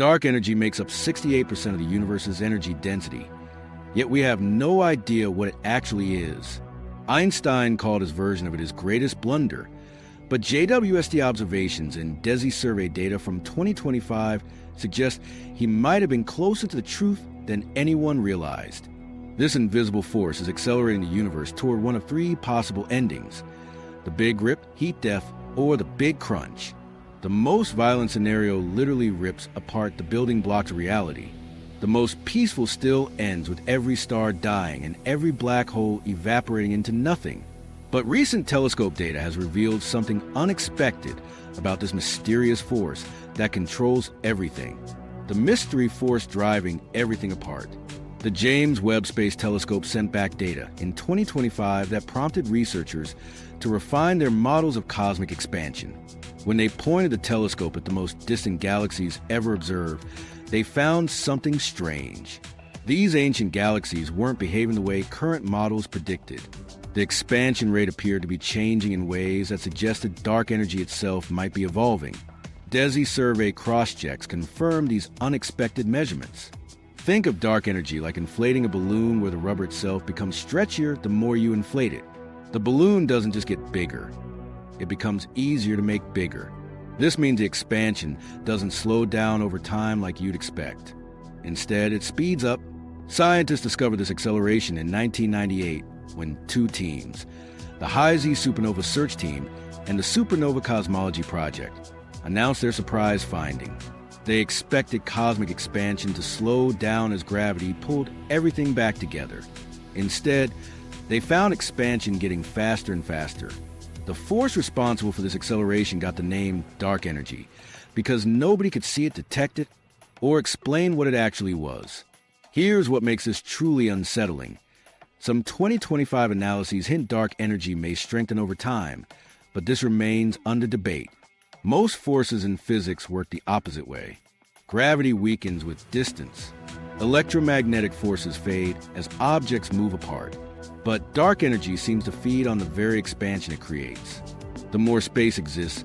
Dark energy makes up 68% of the universe's energy density, yet we have no idea what it actually is. Einstein called his version of it his greatest blunder, but JWST observations and DESI survey data from 2025 suggest he might have been closer to the truth than anyone realized. This invisible force is accelerating the universe toward one of three possible endings: the Big Rip, heat death, or the Big Crunch. The most violent scenario literally rips apart the building blocks of reality. The most peaceful still ends with every star dying and every black hole evaporating into nothing. But recent telescope data has revealed something unexpected about this mysterious force that controls everything. The mystery force driving everything apart. The James Webb Space Telescope sent back data in 2025 that prompted researchers to refine their models of cosmic expansion. When they pointed the telescope at the most distant galaxies ever observed, they found something strange. These ancient galaxies weren't behaving the way current models predicted. The expansion rate appeared to be changing in ways that suggested dark energy itself might be evolving. DESI survey cross-checks confirmed these unexpected measurements. Think of dark energy like inflating a balloon where the rubber itself becomes stretchier the more you inflate it. The balloon doesn't just get bigger. It becomes easier to make bigger. This means the expansion doesn't slow down over time like you'd expect. Instead, it speeds up. Scientists discovered this acceleration in 1998 when two teams, the High-Z Supernova Search Team and the Supernova Cosmology Project, announced their surprise finding. They expected cosmic expansion to slow down as gravity pulled everything back together. Instead, they found expansion getting faster and faster. The force responsible for this acceleration got the name dark energy because nobody could see it, detect it, or explain what it actually was. Here's what makes this truly unsettling. Some 2025 analyses hint dark energy may strengthen over time, but this remains under debate. Most forces in physics work the opposite way. Gravity weakens with distance. Electromagnetic forces fade as objects move apart. But dark energy seems to feed on the very expansion it creates. The more space exists,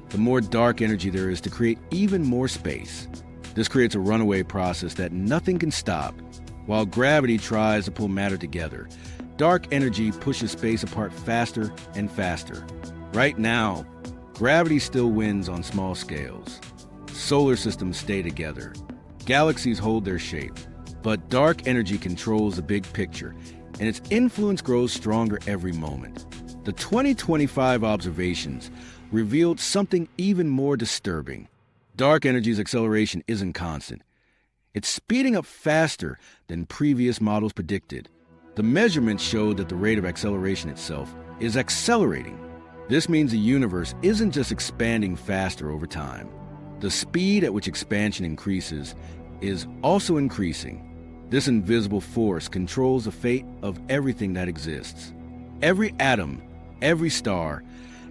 the more dark energy there is to create even more space. This creates a runaway process that nothing can stop. While gravity tries to pull matter together, dark energy pushes space apart faster and faster. Right now, gravity still wins on small scales. Solar systems stay together. Galaxies hold their shape. But dark energy controls the big picture, and its influence grows stronger every moment. The 2025 observations revealed something even more disturbing. Dark energy's acceleration isn't constant. It's speeding up faster than previous models predicted. The measurements showed that the rate of acceleration itself is accelerating. This means the universe isn't just expanding faster over time. The speed at which expansion increases is also increasing. This invisible force controls the fate of everything that exists. Every atom, every star,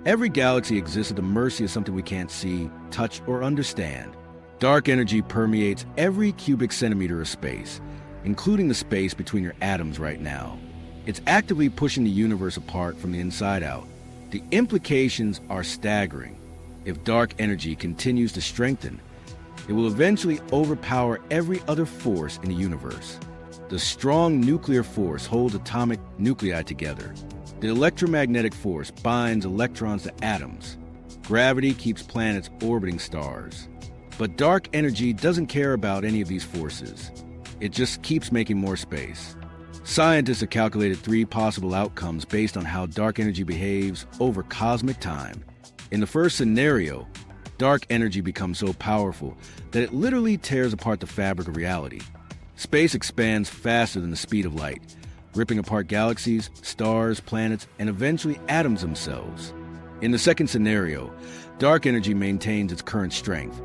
every galaxy exists at the mercy of something we can't see, touch, or understand. Dark energy permeates every cubic centimeter of space, including the space between your atoms right now. It's actively pushing the universe apart from the inside out. The implications are staggering. If dark energy continues to strengthen, it will eventually overpower every other force in the universe. The strong nuclear force holds atomic nuclei together. The electromagnetic force binds electrons to atoms. Gravity keeps planets orbiting stars. But dark energy doesn't care about any of these forces. It just keeps making more space. Scientists have calculated three possible outcomes based on how dark energy behaves over cosmic time. In the first scenario, dark energy becomes so powerful that it literally tears apart the fabric of reality. Space expands faster than the speed of light, ripping apart galaxies, stars, planets, and eventually atoms themselves. In the second scenario, dark energy maintains its current strength,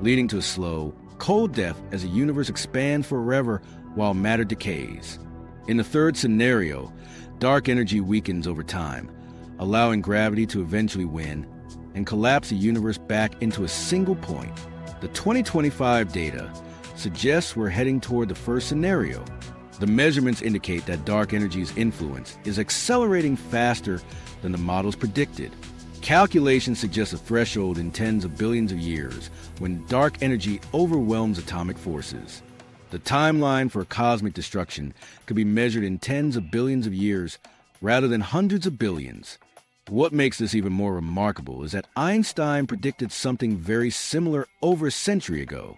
leading to a slow, cold death as the universe expands forever while matter decays. In the third scenario, dark energy weakens over time, allowing gravity to eventually win and collapse the universe back into a single point. The 2025 data suggests we're heading toward the first scenario. The measurements indicate that dark energy's influence is accelerating faster than the models predicted. Calculations suggest a threshold in tens of billions of years when dark energy overwhelms atomic forces. The timeline for cosmic destruction could be measured in tens of billions of years rather than hundreds of billions. What makes this even more remarkable is that Einstein predicted something very similar over a century ago.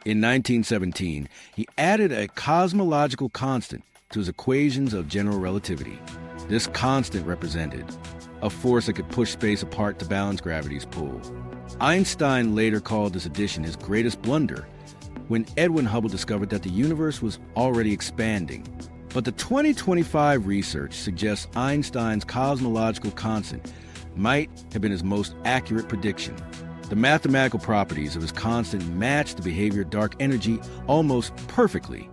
In 1917, he added a cosmological constant to his equations of general relativity. This constant represented a force that could push space apart to balance gravity's pull. Einstein later called this addition his greatest blunder when Edwin Hubble discovered that the universe was already expanding. But the 2025 research suggests Einstein's cosmological constant might have been his most accurate prediction. The mathematical properties of his constant match the behavior of dark energy almost perfectly.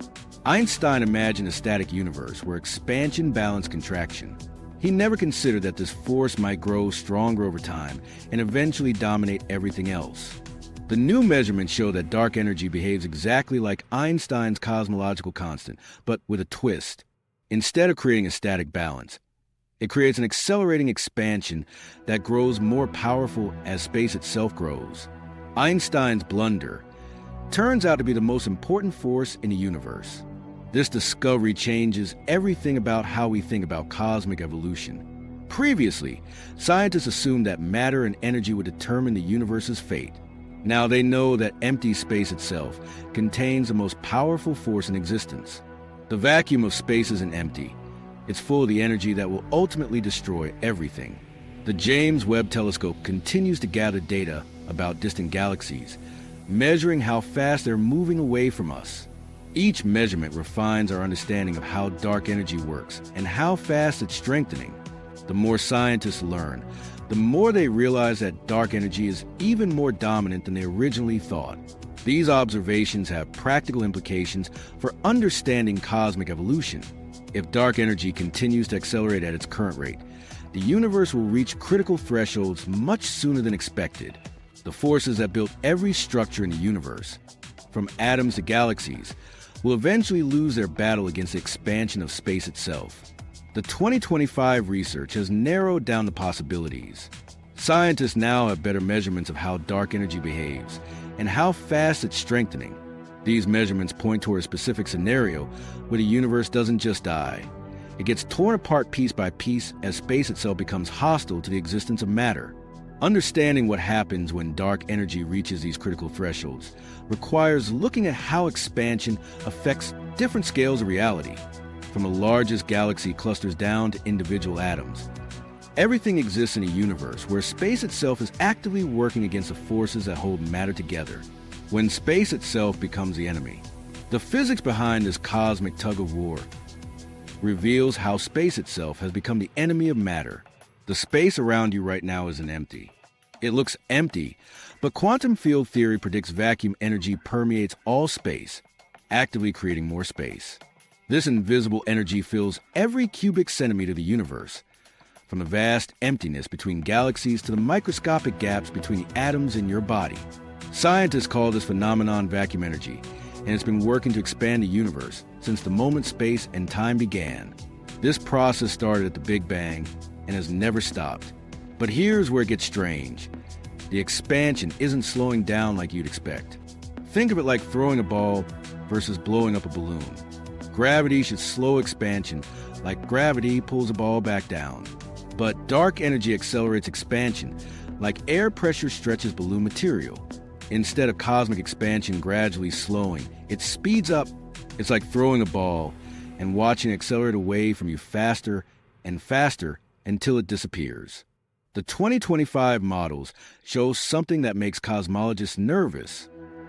Einstein imagined a static universe where expansion balanced contraction. He never considered that this force might grow stronger over time and eventually dominate everything else. The new measurements show that dark energy behaves exactly like Einstein's cosmological constant, but with a twist. Instead of creating a static balance, it creates an accelerating expansion that grows more powerful as space itself grows. Einstein's blunder turns out to be the most important force in the universe. This discovery changes everything about how we think about cosmic evolution. Previously, scientists assumed that matter and energy would determine the universe's fate. Now they know that empty space itself contains the most powerful force in existence. The vacuum of space isn't empty. It's full of the energy that will ultimately destroy everything. The James Webb Telescope continues to gather data about distant galaxies, measuring how fast they're moving away from us. Each measurement refines our understanding of how dark energy works and how fast it's strengthening. The more scientists learn, the more they realize that dark energy is even more dominant than they originally thought. These observations have practical implications for understanding cosmic evolution. If dark energy continues to accelerate at its current rate, the universe will reach critical thresholds much sooner than expected. The forces that built every structure in the universe, from atoms to galaxies, will eventually lose their battle against the expansion of space itself. The 2025 research has narrowed down the possibilities. Scientists now have better measurements of how dark energy behaves and how fast it's strengthening. These measurements point toward a specific scenario where the universe doesn't just die. It gets torn apart piece by piece as space itself becomes hostile to the existence of matter. Understanding what happens when dark energy reaches these critical thresholds requires looking at how expansion affects different scales of reality, from the largest galaxy clusters down to individual atoms. Everything exists in a universe where space itself is actively working against the forces that hold matter together. When space itself becomes the enemy, the physics behind this cosmic tug-of-war reveals how space itself has become the enemy of matter. The space around you right now isn't empty. It looks empty, but quantum field theory predicts vacuum energy permeates all space, actively creating more space. This invisible energy fills every cubic centimeter of the universe, from the vast emptiness between galaxies to the microscopic gaps between the atoms in your body. Scientists call this phenomenon vacuum energy, and it's been working to expand the universe since the moment space and time began. This process started at the Big Bang and has never stopped. But here's where it gets strange. The expansion isn't slowing down like you'd expect. Think of it like throwing a ball versus blowing up a balloon. Gravity should slow expansion, like gravity pulls a ball back down. But dark energy accelerates expansion, like air pressure stretches balloon material. Instead of cosmic expansion gradually slowing, it speeds up. It's like throwing a ball and watching it accelerate away from you faster and faster until it disappears. The 2025 models show something that makes cosmologists nervous.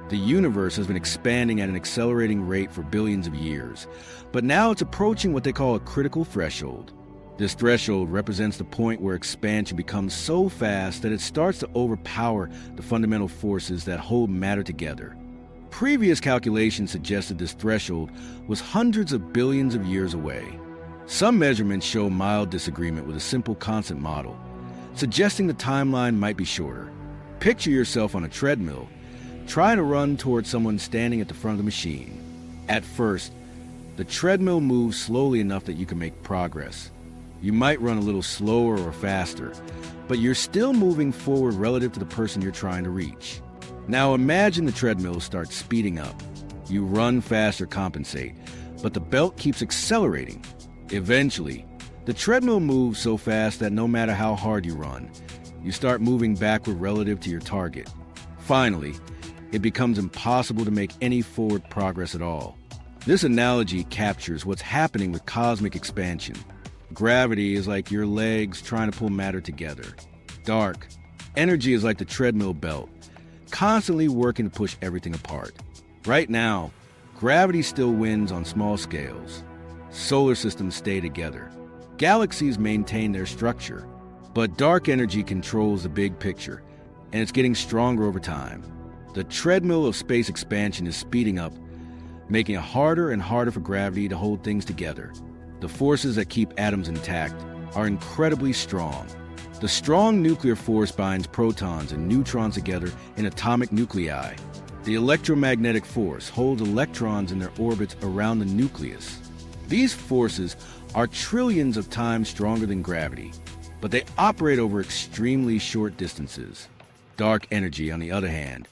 The universe has been expanding at an accelerating rate for billions of years, but now it's approaching what they call a critical threshold. This threshold represents the point where expansion becomes so fast that it starts to overpower the fundamental forces that hold matter together. Previous calculations suggested this threshold was hundreds of billions of years away. Some measurements show mild disagreement with a simple constant model, suggesting the timeline might be shorter. Picture yourself on a treadmill, trying to run towards someone standing at the front of the machine. At first, the treadmill moves slowly enough that you can make progress. You might run a little slower or faster, but you're still moving forward relative to the person you're trying to reach. Now imagine the treadmill starts speeding up. You run fast or compensate, but the belt keeps accelerating. Eventually, the treadmill moves so fast that no matter how hard you run, you start moving backward relative to your target. Finally, it becomes impossible to make any forward progress at all. This analogy captures what's happening with cosmic expansion. Gravity is like your legs trying to pull matter together. Dark energy is like the treadmill belt, constantly working to push everything apart. Right now, gravity still wins on small scales. Solar systems stay together. Galaxies maintain their structure. But dark energy controls the big picture, and it's getting stronger over time. The treadmill of space expansion is speeding up, making it harder and harder for gravity to hold things together. The forces that keep atoms intact are incredibly strong. The strong nuclear force binds protons and neutrons together in atomic nuclei. The electromagnetic force holds electrons in their orbits around the nucleus. These forces are trillions of times stronger than gravity, but they operate over extremely short distances. Dark energy, on the other hand,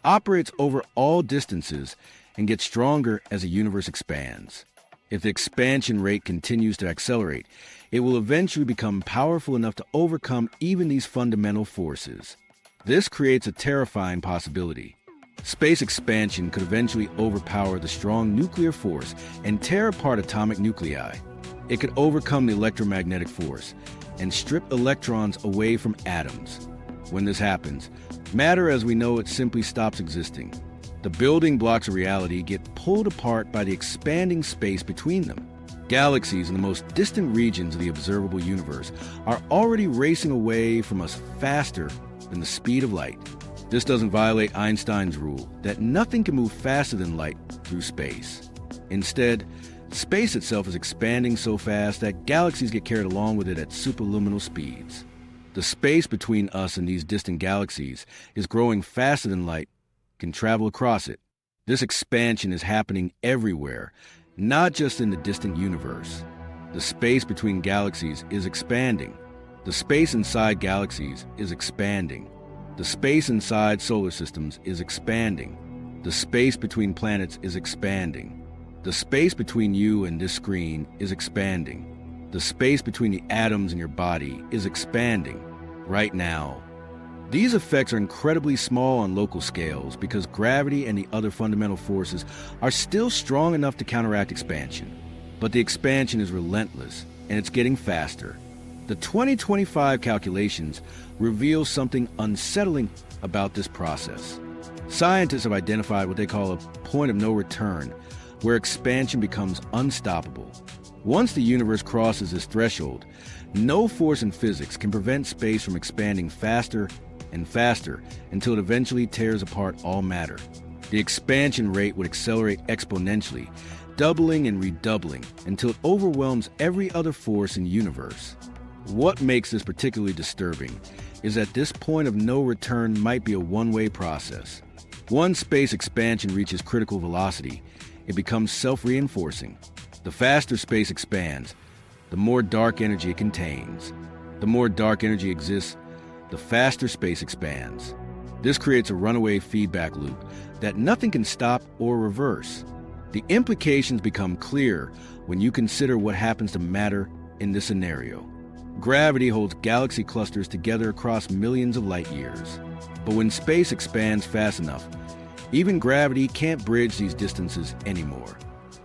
operates over all distances and gets stronger as the universe expands. If the expansion rate continues to accelerate, it will eventually become powerful enough to overcome even these fundamental forces. This creates a terrifying possibility. Space expansion could eventually overpower the strong nuclear force and tear apart atomic nuclei. It could overcome the electromagnetic force and strip electrons away from atoms. When this happens, matter as we know it simply stops existing. The building blocks of reality get pulled apart by the expanding space between them. Galaxies in the most distant regions of the observable universe are already racing away from us faster than the speed of light. This doesn't violate Einstein's rule that nothing can move faster than light through space. Instead, space itself is expanding so fast that galaxies get carried along with it at superluminal speeds. The space between us and these distant galaxies is growing faster than light can travel across it. This expansion is happening everywhere, not just in the distant universe. The space between galaxies is expanding. The space inside galaxies is expanding. The space inside solar systems is expanding. The space between planets is expanding. The space between you and this screen is expanding. The space between the atoms in your body is expanding right now. These effects are incredibly small on local scales because gravity and the other fundamental forces are still strong enough to counteract expansion. But the expansion is relentless, and it's getting faster. The 2025 calculations reveal something unsettling about this process. Scientists have identified what they call a point of no return, where expansion becomes unstoppable. Once the universe crosses this threshold, no force in physics can prevent space from expanding faster and faster until it eventually tears apart all matter. The expansion rate would accelerate exponentially, doubling and redoubling until it overwhelms every other force in the universe. What makes this particularly disturbing is that this point of no return might be a one-way process. Once space expansion reaches critical velocity, it becomes self-reinforcing. The faster space expands, the more dark energy it contains. The more dark energy exists, the faster space expands. This creates a runaway feedback loop that nothing can stop or reverse. The implications become clear when you consider what happens to matter in this scenario. Gravity holds galaxy clusters together across millions of light years. But when space expands fast enough, even gravity can't bridge these distances anymore.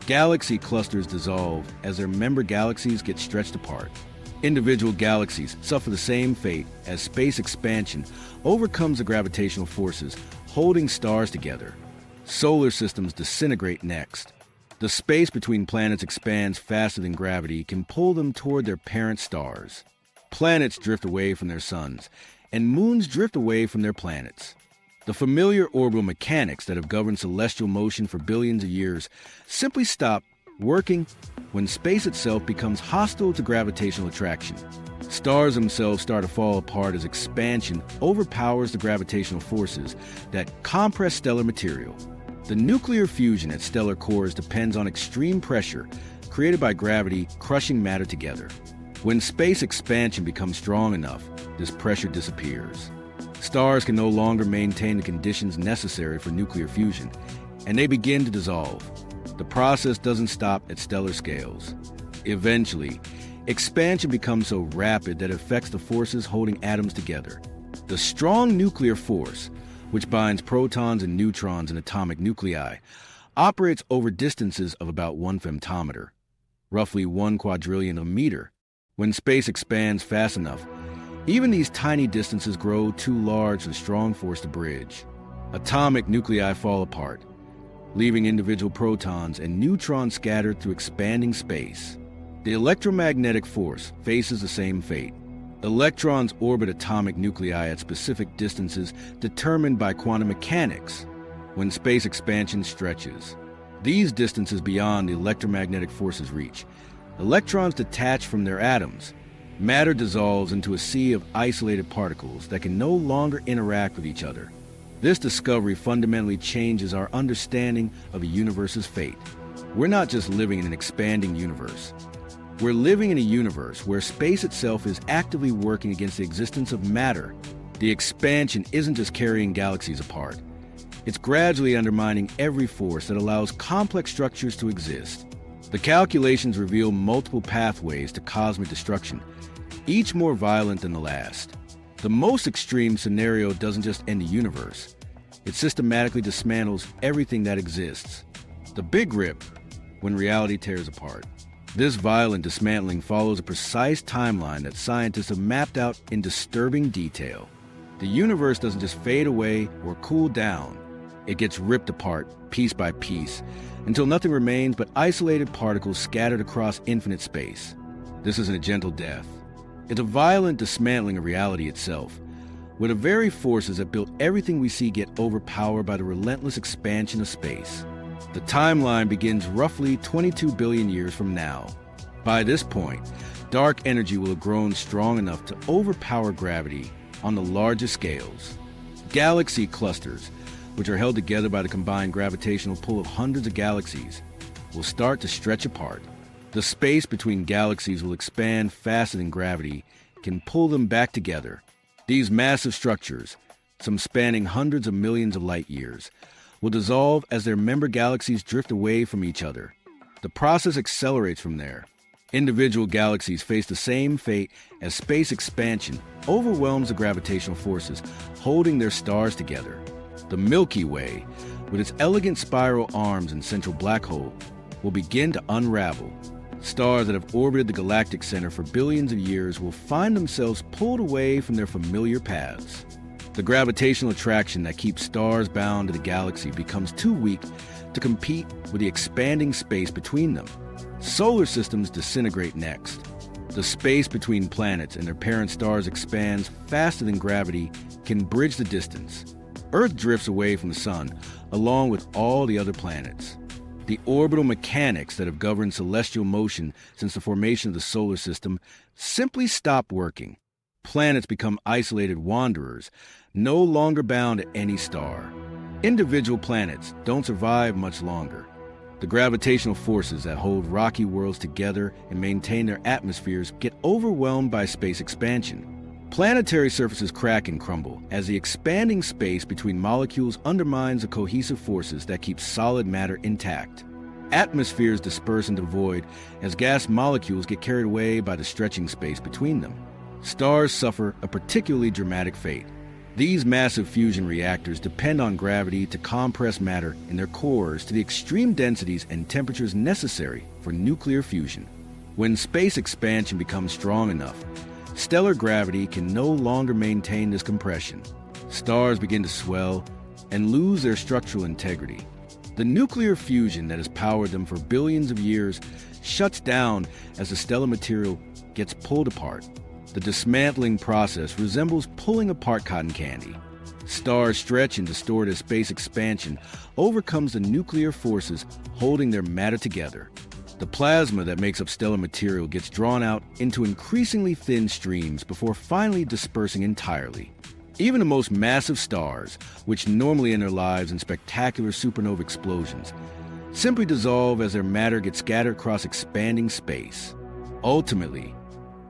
Galaxy clusters dissolve as their member galaxies get stretched apart. Individual galaxies suffer the same fate as space expansion overcomes the gravitational forces holding stars together. Solar systems disintegrate next. The space between planets expands faster than gravity can pull them toward their parent stars. Planets drift away from their suns, and moons drift away from their planets. The familiar orbital mechanics that have governed celestial motion for billions of years simply stop working when space itself becomes hostile to gravitational attraction. Stars themselves start to fall apart as expansion overpowers the gravitational forces that compress stellar material. The nuclear fusion at stellar cores depends on extreme pressure created by gravity crushing matter together. When space expansion becomes strong enough, this pressure disappears. Stars can no longer maintain the conditions necessary for nuclear fusion, and they begin to dissolve. The process doesn't stop at stellar scales. Eventually, expansion becomes so rapid that it affects the forces holding atoms together. The strong nuclear force, which binds protons and neutrons in atomic nuclei, operates over distances of about 1 femtometer, roughly 1 quadrillionth of a meter. When space expands fast enough, even these tiny distances grow too large for the strong force to bridge. Atomic nuclei fall apart, leaving individual protons and neutrons scattered through expanding space. The electromagnetic force faces the same fate. Electrons orbit atomic nuclei at specific distances determined by quantum mechanics. When space expansion stretches, these distances beyond the electromagnetic force's reach, electrons detach from their atoms. Matter dissolves into a sea of isolated particles that can no longer interact with each other. This discovery fundamentally changes our understanding of the universe's fate. We're not just living in an expanding universe. We're living in a universe where space itself is actively working against the existence of matter. The expansion isn't just carrying galaxies apart. It's gradually undermining every force that allows complex structures to exist. The calculations reveal multiple pathways to cosmic destruction, each more violent than the last. The most extreme scenario doesn't just end the universe. It systematically dismantles everything that exists. The Big Rip, when reality tears apart. This violent dismantling follows a precise timeline that scientists have mapped out in disturbing detail. The universe doesn't just fade away or cool down. It gets ripped apart, piece by piece, until nothing remains but isolated particles scattered across infinite space. This isn't a gentle death. It's a violent dismantling of reality itself, where the very forces that built everything we see get overpowered by the relentless expansion of space. The timeline begins roughly 22 billion years from now. By this point, dark energy will have grown strong enough to overpower gravity on the largest scales. Galaxy clusters, which are held together by the combined gravitational pull of hundreds of galaxies, will start to stretch apart. The space between galaxies will expand faster than gravity can pull them back together. These massive structures, some spanning hundreds of millions of light years, will dissolve as their member galaxies drift away from each other. The process accelerates from there. Individual galaxies face the same fate as space expansion overwhelms the gravitational forces holding their stars together. The Milky Way, with its elegant spiral arms and central black hole, will begin to unravel. Stars that have orbited the galactic center for billions of years will find themselves pulled away from their familiar paths. The gravitational attraction that keeps stars bound to the galaxy becomes too weak to compete with the expanding space between them. Solar systems disintegrate next. The space between planets and their parent stars expands faster than gravity can bridge the distance. Earth drifts away from the sun, along with all the other planets. The orbital mechanics that have governed celestial motion since the formation of the solar system simply stop working. Planets become isolated wanderers, no longer bound to any star. Individual planets don't survive much longer. The gravitational forces that hold rocky worlds together and maintain their atmospheres get overwhelmed by space expansion. Planetary surfaces crack and crumble as the expanding space between molecules undermines the cohesive forces that keep solid matter intact. Atmospheres disperse into void as gas molecules get carried away by the stretching space between them. Stars suffer a particularly dramatic fate. These massive fusion reactors depend on gravity to compress matter in their cores to the extreme densities and temperatures necessary for nuclear fusion. When space expansion becomes strong enough, stellar gravity can no longer maintain this compression. Stars begin to swell and lose their structural integrity. The nuclear fusion that has powered them for billions of years shuts down as the stellar material gets pulled apart. The dismantling process resembles pulling apart cotton candy. Stars stretch and distort as space expansion overcomes the nuclear forces holding their matter together. The plasma that makes up stellar material gets drawn out into increasingly thin streams before finally dispersing entirely. Even the most massive stars, which normally end their lives in spectacular supernova explosions, simply dissolve as their matter gets scattered across expanding space. Ultimately,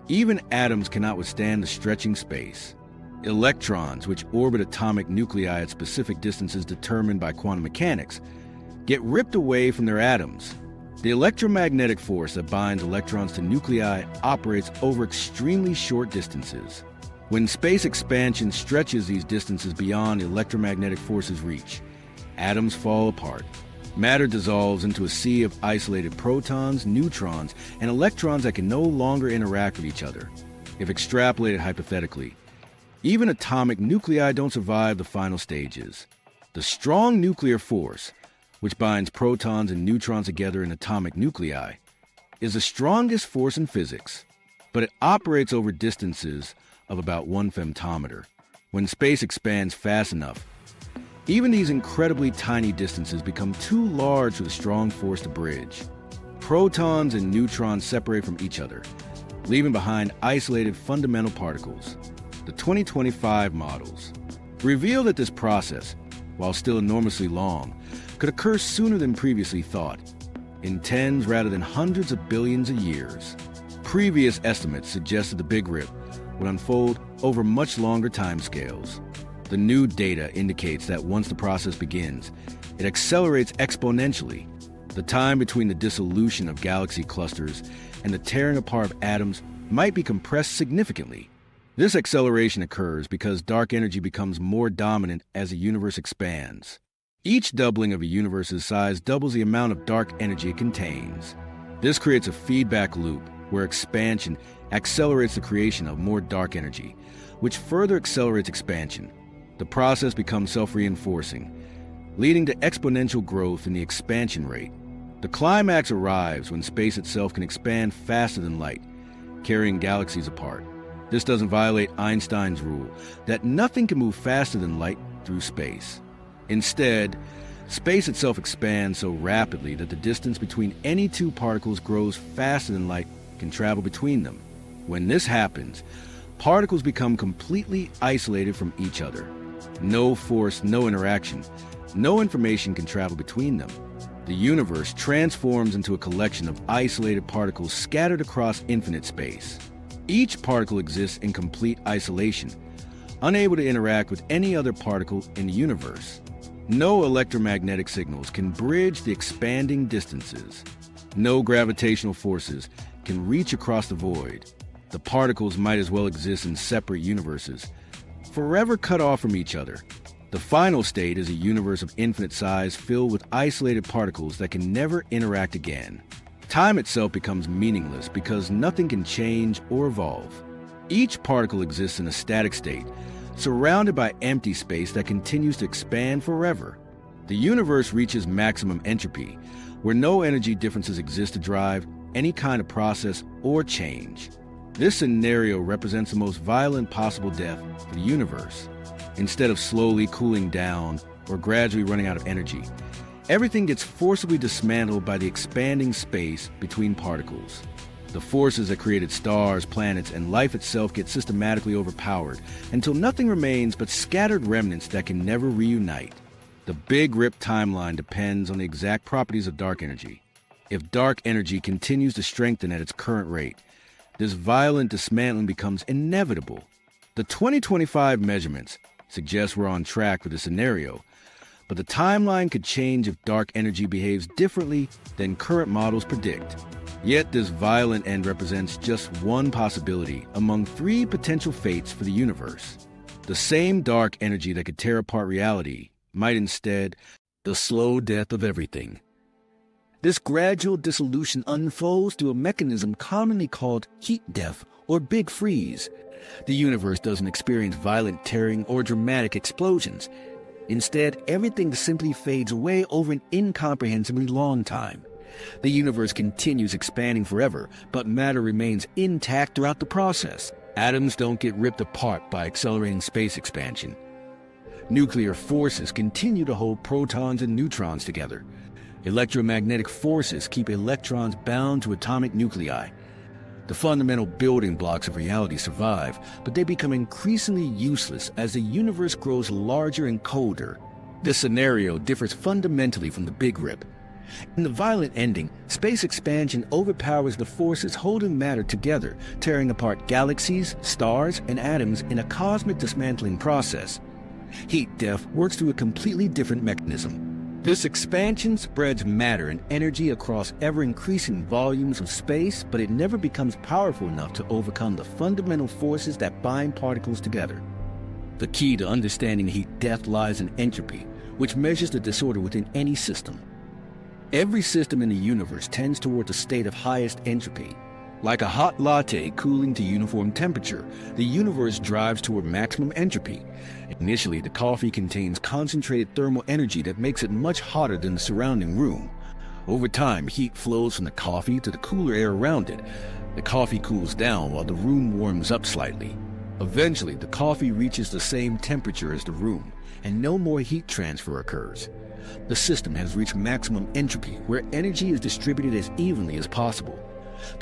Even atoms cannot withstand the stretching space. Electrons, which orbit atomic nuclei at specific distances determined by quantum mechanics, get ripped away from their atoms. The electromagnetic force that binds electrons to nuclei operates over extremely short distances. When space expansion stretches these distances beyond electromagnetic force's reach, atoms fall apart. Matter dissolves into a sea of isolated protons, neutrons, and electrons that can no longer interact with each other. If extrapolated hypothetically, even atomic nuclei don't survive the final stages. The strong nuclear force, which binds protons and neutrons together in atomic nuclei, is the strongest force in physics, but it operates over distances of about 1 femtometer. When space expands fast enough, even these incredibly tiny distances become too large for the strong force to bridge. Protons and neutrons separate from each other, leaving behind isolated fundamental particles. The 2025 models reveal that this process, while still enormously long, could occur sooner than previously thought, in tens rather than hundreds of billions of years. Previous estimates suggested the Big Rip would unfold over much longer timescales. The new data indicates that once the process begins, it accelerates exponentially. The time between the dissolution of galaxy clusters and the tearing apart of atoms might be compressed significantly. This acceleration occurs because dark energy becomes more dominant as the universe expands. Each doubling of a universe's size doubles the amount of dark energy it contains. This creates a feedback loop where expansion accelerates the creation of more dark energy, which further accelerates expansion. The process becomes self-reinforcing, leading to exponential growth in the expansion rate. The climax arrives when space itself can expand faster than light, carrying galaxies apart. This doesn't violate Einstein's rule that nothing can move faster than light through space. Instead, space itself expands so rapidly that the distance between any two particles grows faster than light can travel between them. When this happens, particles become completely isolated from each other. No force, no interaction, no information can travel between them. The universe transforms into a collection of isolated particles scattered across infinite space. Each particle exists in complete isolation, unable to interact with any other particle in the universe. No electromagnetic signals can bridge the expanding distances. No gravitational forces can reach across the void. The particles might as well exist in separate universes, forever cut off from each other. The final state is a universe of infinite size filled with isolated particles that can never interact again. Time itself becomes meaningless because nothing can change or evolve. Each particle exists in a static state, surrounded by empty space that continues to expand forever. The universe reaches maximum entropy, where no energy differences exist to drive any kind of process or change. This scenario represents the most violent possible death for the universe. Instead of slowly cooling down or gradually running out of energy, everything gets forcibly dismantled by the expanding space between particles. The forces that created stars, planets, and life itself get systematically overpowered until nothing remains but scattered remnants that can never reunite. The Big Rip timeline depends on the exact properties of dark energy. If dark energy continues to strengthen at its current rate, this violent dismantling becomes inevitable. The 2025 measurements suggest we're on track with the scenario, but the timeline could change if dark energy behaves differently than current models predict. Yet this violent end represents just one possibility among three potential fates for the universe. The same dark energy that could tear apart reality might instead the slow death of everything. This gradual dissolution unfolds through a mechanism commonly called heat death or big freeze. The universe doesn't experience violent tearing or dramatic explosions. Instead, everything simply fades away over an incomprehensibly long time. The universe continues expanding forever, but matter remains intact throughout the process. Atoms don't get ripped apart by accelerating space expansion. Nuclear forces continue to hold protons and neutrons together. Electromagnetic forces keep electrons bound to atomic nuclei. The fundamental building blocks of reality survive, but they become increasingly useless as the universe grows larger and colder. This scenario differs fundamentally from the Big Rip. In the violent ending, space expansion overpowers the forces holding matter together, tearing apart galaxies, stars, and atoms in a cosmic dismantling process. Heat death works through a completely different mechanism. This expansion spreads matter and energy across ever-increasing volumes of space, but it never becomes powerful enough to overcome the fundamental forces that bind particles together. The key to understanding heat death lies in entropy, which measures the disorder within any system. Every system in the universe tends toward a state of highest entropy. Like a hot latte cooling to uniform temperature, the universe drives toward maximum entropy. Initially, the coffee contains concentrated thermal energy that makes it much hotter than the surrounding room. Over time, heat flows from the coffee to the cooler air around it. The coffee cools down while the room warms up slightly. Eventually, the coffee reaches the same temperature as the room, and no more heat transfer occurs. The system has reached maximum entropy, where energy is distributed as evenly as possible.